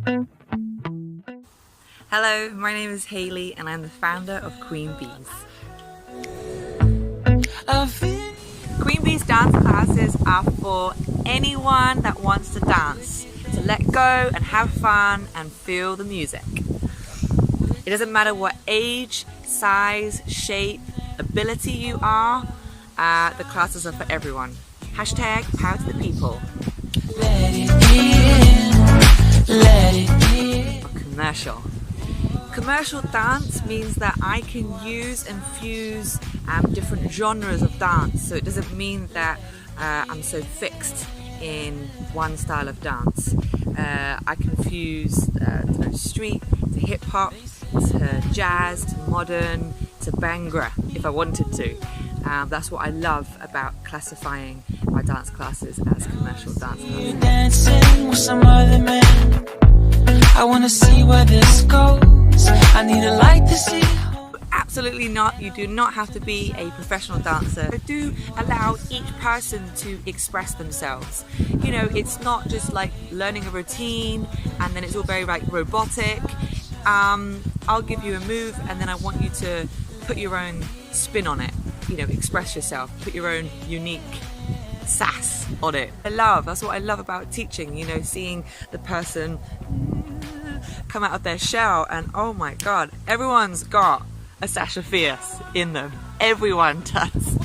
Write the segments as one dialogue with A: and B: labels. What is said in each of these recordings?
A: Hello, my name is Hayley and I'm the founder of Queen Bees. Queen Bees dance classes are for anyone that wants to dance, to let go and have fun and feel the music. It doesn't matter what age, size, shape, ability you are, the classes are for everyone. Hashtag Power to the People. Commercial. Commercial dance means that I can use and fuse different genres of dance, so it doesn't mean that I'm so fixed in one style of dance. I can fuse to street, to hip hop, to jazz, to modern, to Bhangra if I wanted to. That's what I love about classifying my dance classes as commercial dance classes.
B: Dancing with some other man. I wanna see where this goes. I need a light to see.
A: Absolutely not. You do not have to be a professional dancer. I do allow each person to express themselves. You know, it's not just like learning a routine and then it's all very like robotic. I'll give you a move and then I want you to put your own spin on it. You know, express yourself, put your own unique sass on it. That's what I love about teaching, you know, seeing the person come out of their shell and oh my god, everyone's got a Sasha Fierce in them. Everyone does.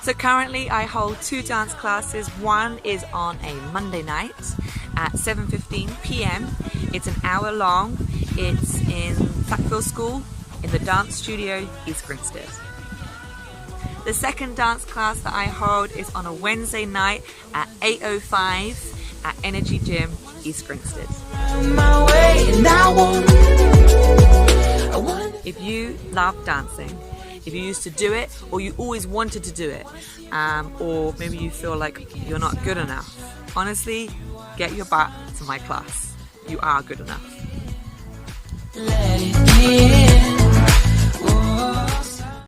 A: So currently I hold 2 dance classes. One is on a Monday night at 7:15 p.m. It's an hour long. It's in Sackville School in the Dance Studio, East Grinstead. The second dance class that I hold is on a Wednesday night at 8:05 at Energy Gym, East Grinstead. If you love dancing, if you used to do it or you always wanted to do it, or maybe you feel like you're not good enough, honestly, get your butt to my class. You are good enough.
B: Let it in.